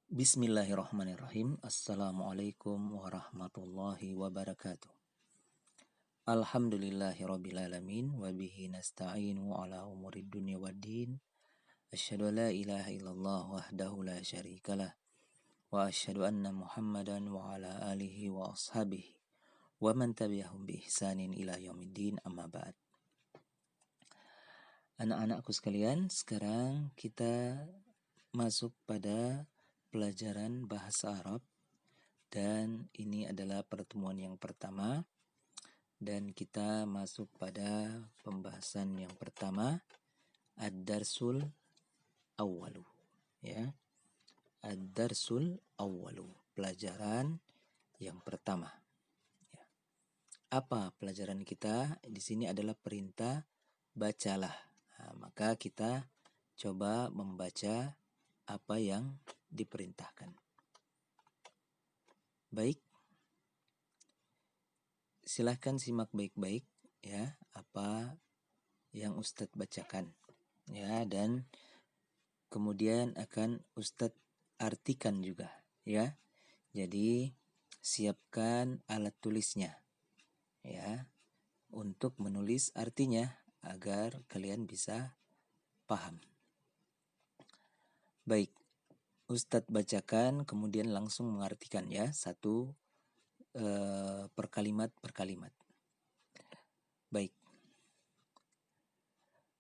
Bismillahirrahmanirrahim. Assalamualaikum warahmatullahi wabarakatuh. Alhamdulillahirrabbilalamin. Wabihi nasta'inu ala umurid dunia waddin. Asyhadu an la ilaha illallah wahdahu la syarikalah. Wa asyhadu anna muhammadan wa ala alihi wa ashabihi. Wa man tabi'ahum bi ihsanin ila yaumiddin amma ba'd. Anak-anakku sekalian, sekarang kita masuk pada pelajaran bahasa Arab. Dan ini adalah pertemuan yang pertama. Dan kita masuk pada pembahasan yang pertama. Ad-darsul awwalu. Ya. Ad-darsul awwalu. Pelajaran yang pertama. Ya. Apa pelajaran kita? Di sini adalah perintah bacalah. Nah, maka kita coba membaca apa yang diperintahkan. Baik, silahkan simak baik-baik ya apa yang Ustadz bacakan ya, dan kemudian akan Ustadz artikan juga ya. Jadi siapkan alat tulisnya ya untuk menulis artinya agar kalian bisa paham. Baik, Ustadz bacakan kemudian langsung mengartikan ya, satu per kalimat. Baik.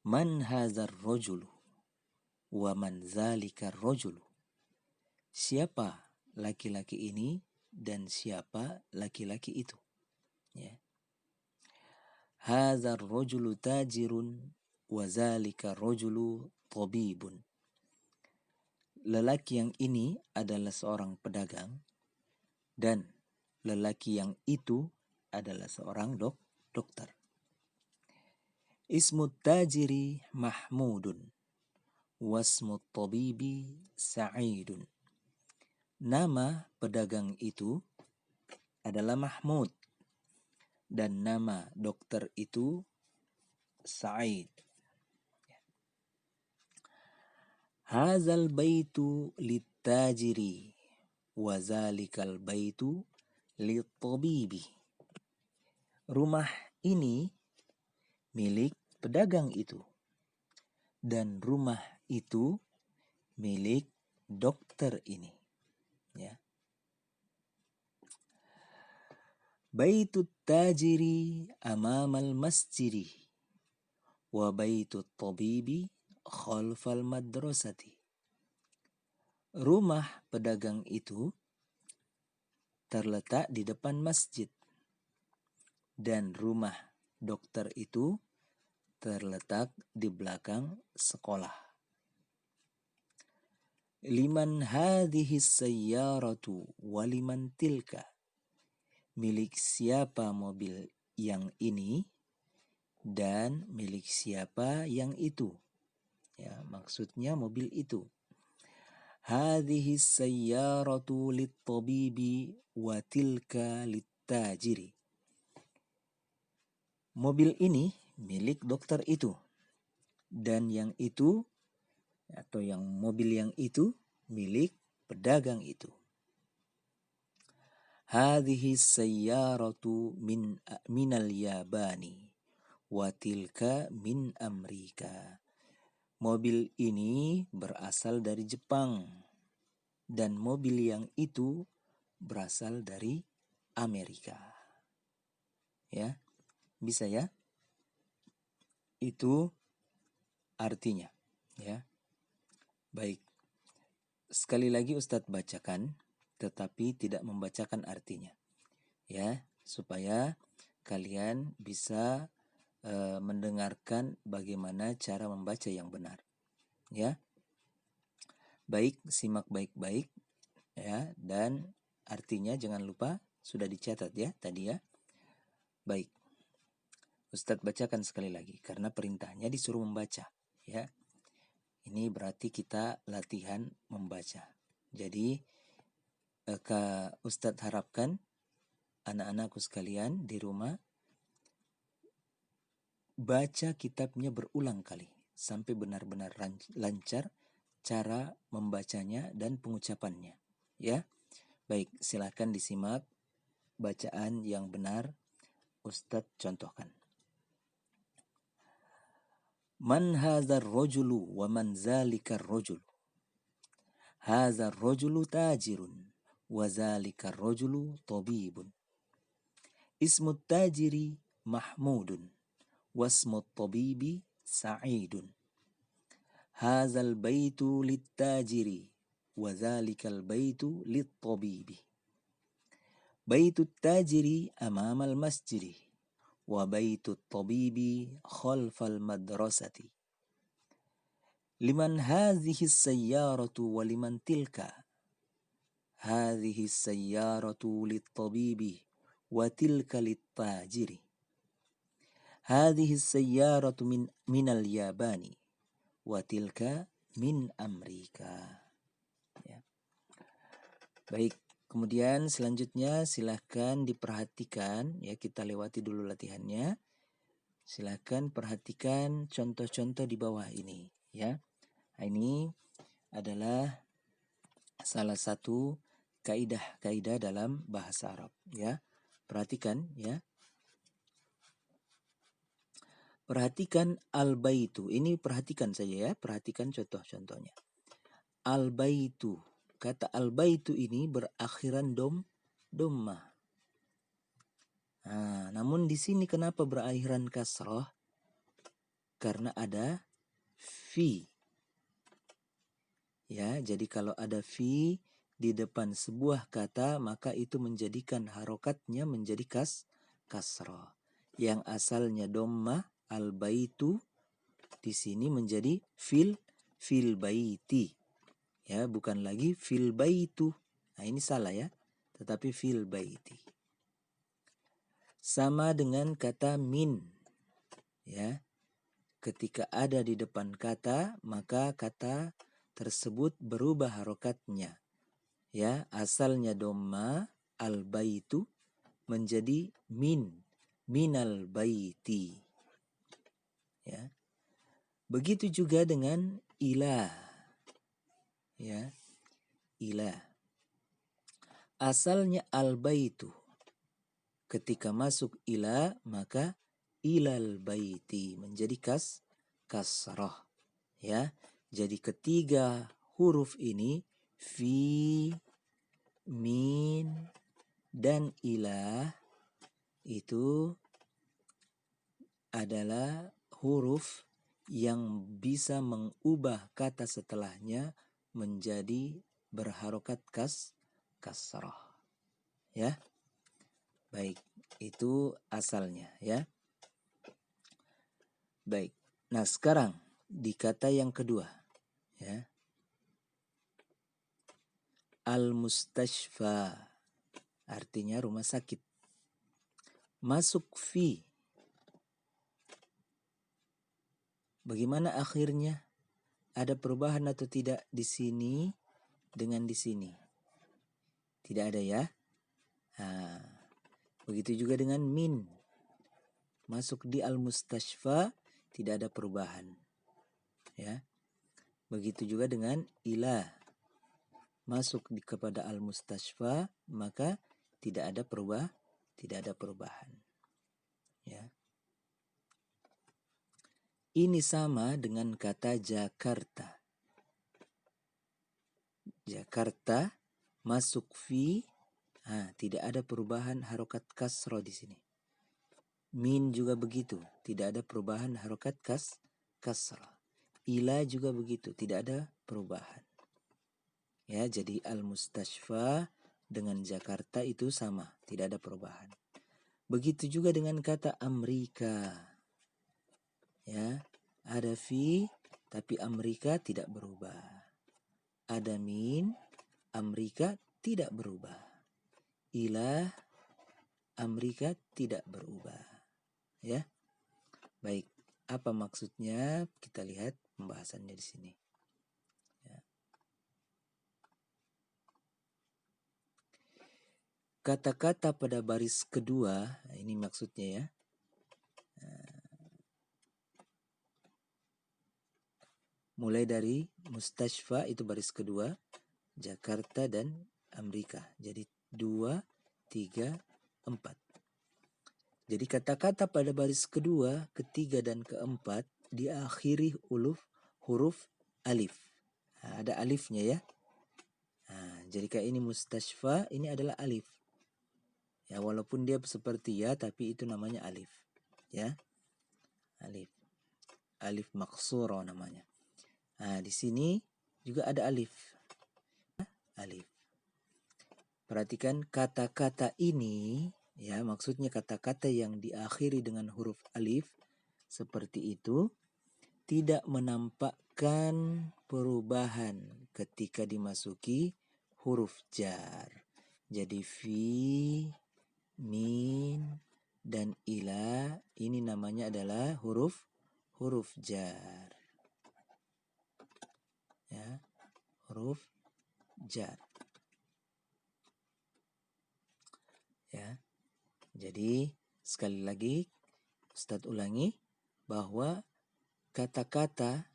Man hazar rojulu wa man zalikar rojulu. Siapa laki-laki ini dan siapa laki-laki itu? Ya. Hazar rojulu tajirun wa zalikar rojulu tabibun. Lelaki yang ini adalah seorang pedagang dan lelaki yang itu adalah seorang dokter. Ismut tajiri Mahmudun wasmut tabibi Sa'idun. Nama pedagang itu adalah Mahmud dan nama dokter itu Sa'id. Hazal baitu litajiri wa zalikal baitu litabibi. Rumah ini milik pedagang itu dan rumah itu milik dokter ini ya. Baitut tajiri amamal masjidi wa baitut tabibi khalfal madrasati. Rumah pedagang itu terletak di depan masjid dan rumah dokter itu terletak di belakang sekolah. Liman hadhihi sayyaratu waliman tilka. Milik siapa mobil yang ini dan milik siapa yang itu. Ya, maksudnya mobil itu. Hadhihi sayyaratu lit-tabibi wa tilka lit-tajiri. Mobil ini milik dokter itu dan yang itu atau yang mobil yang itu milik pedagang itu. Hadhihi sayyaratu minal Yabani wa tilka min Amerika. Mobil ini berasal dari Jepang dan mobil yang itu berasal dari Amerika. Ya. Bisa ya? Itu artinya ya. Baik. Sekali lagi Ustadz bacakan tetapi tidak membacakan artinya. Ya, supaya kalian bisa mendengarkan bagaimana cara membaca yang benar. Ya. Baik, simak baik-baik ya, dan artinya jangan lupa sudah dicatat ya tadi ya. Baik. Ustadz bacakan sekali lagi karena perintahnya disuruh membaca ya. Ini berarti kita latihan membaca. Jadi Ustadz harapkan anak-anakku sekalian di rumah baca kitabnya berulang kali sampai benar-benar lancar cara membacanya dan pengucapannya. Ya, baik, silakan disimak bacaan yang benar. Ustadz contohkan. Man hadzal rajulu wa man zalikar rajul. Hadzal rajulu tajirun wa zalikar rajulu tabibun. Ismut tajiri Mahmudun wasmut tabibi Sa'idun. Hadzal baitu lit-tajiri wa zalikal baitu lit-tabibi. Baitut tajiri amamal masjidi wa baitut tabibi khalfal madrasati. Liman hadhihi sayyaratu wa liman tilka. Hadhihi sayyaratu lit-tabibi wa tilka lit-tajiri. Hadhihi sayyaratu minal Yabani wa tilka min Amerika. Ya. Baik, kemudian selanjutnya silahkan diperhatikan, ya, kita lewati dulu latihannya. Silahkan perhatikan contoh-contoh di bawah ini, ya. Ini adalah salah satu kaidah-kaidah dalam bahasa Arab, ya. Perhatikan, ya. Perhatikan al-baitu. Ini perhatikan saja, ya. Perhatikan contoh-contohnya. Al-baitu. Kata al-baitu ini berakhiran dhammah. Nah, namun di sini kenapa berakhiran kasrah? Karena ada fi. Ya, jadi kalau ada fi di depan sebuah kata, maka itu menjadikan harokatnya menjadi kasrah. Yang asalnya dhammah, al-baitu, di sini menjadi fil baiti. Ya, bukan lagi fil baitu. Nah, ini salah, ya. Tetapi fil baiti. Sama dengan kata min. Ya. Ketika ada di depan kata, maka kata tersebut berubah harokatnya. Ya, asalnya dhammah, al-baitu, menjadi minal baiti. Ya. Begitu juga dengan ilah. Ya. Ilah. Asalnya al-baitu. Ketika masuk ila, maka ilal baiti menjadi kasrah. Ya. Jadi ketiga huruf ini fi, min, dan ilah itu adalah huruf yang bisa mengubah kata setelahnya menjadi berharokat kasrah. Ya. Baik, itu asalnya, ya. Baik. Nah, sekarang di kata yang kedua, ya. Al-mustashfa artinya rumah sakit. Masuk fi. Bagaimana akhirnya? Ada perubahan atau tidak di sini dengan di sini? Tidak ada, ya. Nah, begitu juga dengan min. Masuk di al-mustashfa tidak ada perubahan. Ya. Begitu juga dengan ilah. Masuk kepada al-mustashfa maka tidak ada perubahan. Ya. Ini sama dengan kata Jakarta. Jakarta masuk fi, tidak ada perubahan harokat kasroh di sini. Min juga begitu, tidak ada perubahan harokat kasrah. Ila juga begitu, tidak ada perubahan. Ya, jadi al-mustashfa dengan Jakarta itu sama, tidak ada perubahan. Begitu juga dengan kata Amerika. Ya, ada fi tapi Amerika tidak berubah. Ada min, Amerika tidak berubah. Ilah, Amerika tidak berubah. Ya. Baik, apa maksudnya? Kita lihat pembahasannya di sini. Ya. Kata-kata pada baris kedua, ini maksudnya, ya. mulai dari Mustashfa itu baris kedua, Jakarta dan Amerika. Jadi 2, 3, 4. Jadi kata-kata pada baris kedua, ketiga, dan keempat diakhiri huruf alif. Nah, ada alifnya ya. Nah, jadi kayak ini Mustashfa, ini adalah alif. Ya, walaupun dia seperti ya, tapi itu namanya alif. Ya, alif. Alif maksuro namanya. Nah, di sini juga ada alif. Alif. Perhatikan kata-kata ini, ya, maksudnya kata-kata yang diakhiri dengan huruf alif seperti itu tidak menampakkan perubahan ketika dimasuki huruf jar. Jadi fi, min, dan ila ini namanya adalah huruf jar. Ya, huruf jar. Ya. Jadi sekali lagi Ustadz ulangi bahwa kata-kata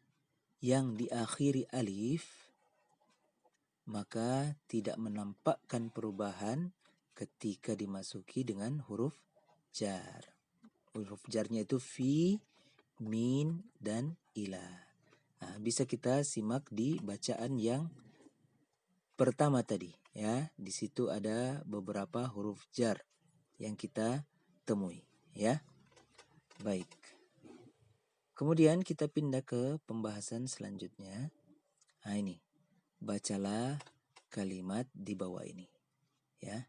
yang diakhiri alif maka tidak menampakkan perubahan ketika dimasuki dengan huruf jar. Huruf jarnya itu fi, min, dan ila. Nah, bisa kita simak di bacaan yang pertama tadi ya. Di situ ada beberapa huruf jar yang kita temui ya. Baik. Kemudian kita pindah ke pembahasan selanjutnya. Nah, ini. Bacalah kalimat di bawah ini. Ya.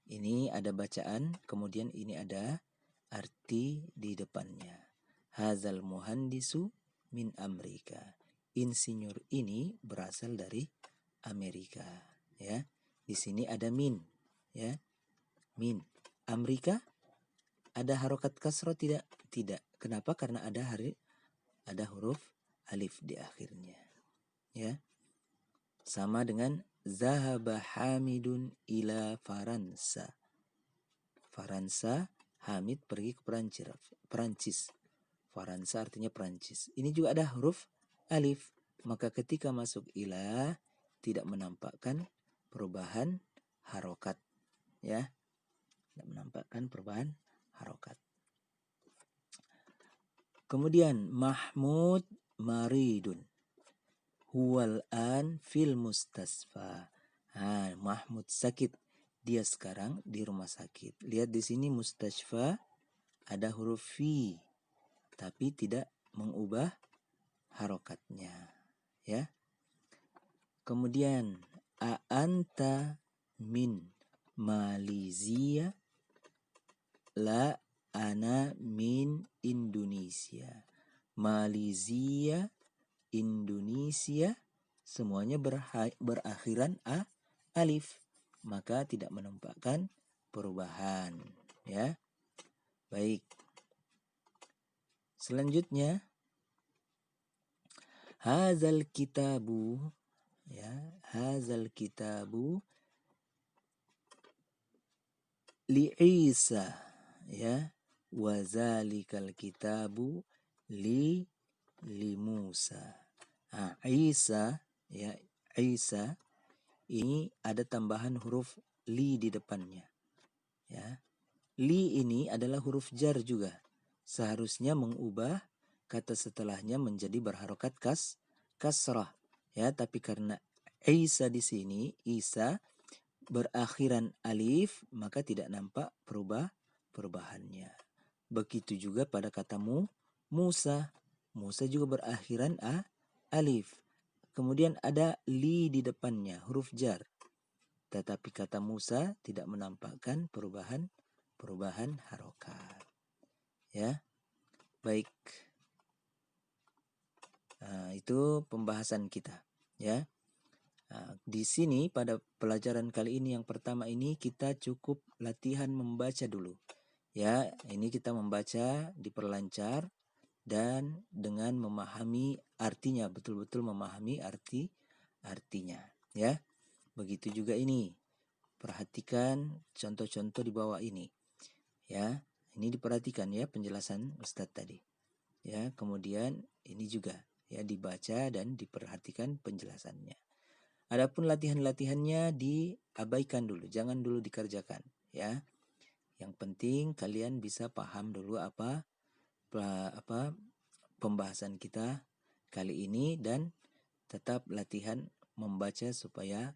Ini ada bacaan, kemudian ini ada arti di depannya. Hazal muhandisu min Amerika. Insinyur ini berasal dari Amerika, ya. Di sini ada min, ya. Min. Amerika ada harokat kasroh tidak? Tidak. Kenapa? Karena ada huruf alif di akhirnya, ya. Sama dengan zahaba Hamidun ila Faransa. Faransa, Hamid pergi ke Perancis. Faransa artinya Perancis. Ini juga ada huruf alif. Maka ketika masuk ila tidak menampakkan perubahan harokat, ya. Tidak menampakkan perubahan harokat. Kemudian Mahmud maridun. Huwal an fil mustasfa. Mahmud sakit. Dia sekarang di rumah sakit. Lihat di sini mustasfa ada huruf fi tapi tidak mengubah harokatnya, ya. Kemudian anta min Malaysia, la ana min Indonesia. Malaysia, Indonesia semuanya berakhiran alif, maka tidak menampakkan perubahan, ya. Baik. Selanjutnya hazal kitabu, ya, hazal kitabu li Isa, ya, wa zalikal kitabu li Musa. Isa, ya, Isa ini ada tambahan huruf li di depannya, ya. Li ini adalah huruf jar juga. Seharusnya mengubah kata setelahnya menjadi berharokat kasrah, ya, tapi karena Isa di sini, Isa berakhiran alif, maka tidak nampak perubahannya. Begitu juga pada kata Musa. Musa juga berakhiran alif. Kemudian ada li di depannya, huruf jar. Tetapi kata Musa tidak menampakkan perubahan harokat. Ya. Baik. Itu pembahasan kita, ya. Di sini pada pelajaran kali ini yang pertama ini kita cukup latihan membaca dulu. Ya, ini kita membaca diperlancar dan dengan memahami artinya, betul-betul memahami artinya, ya. Begitu juga ini. Perhatikan contoh-contoh di bawah ini. Ya, ini diperhatikan ya penjelasan Ustadz tadi. Ya, kemudian ini juga ya, dibaca dan diperhatikan penjelasannya. Adapun latihan-latihannya diabaikan dulu, jangan dulu dikerjakan ya. Yang penting kalian bisa paham dulu apa pembahasan kita kali ini dan tetap latihan membaca supaya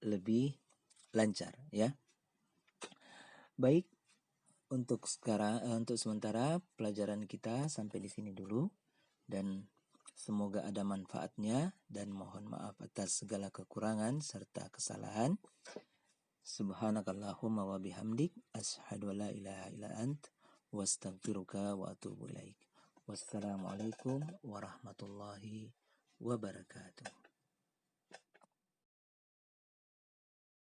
lebih lancar ya. Baik, untuk sementara pelajaran kita sampai di sini dulu dan semoga ada manfaatnya dan mohon maaf atas segala kekurangan serta kesalahan. Subhanakallahumma wa bihamdik asyhadu an la ilaha illa ant wastaghfiruka wa atubu ilaik. Wassalamualaikum warahmatullahi wabarakatuh.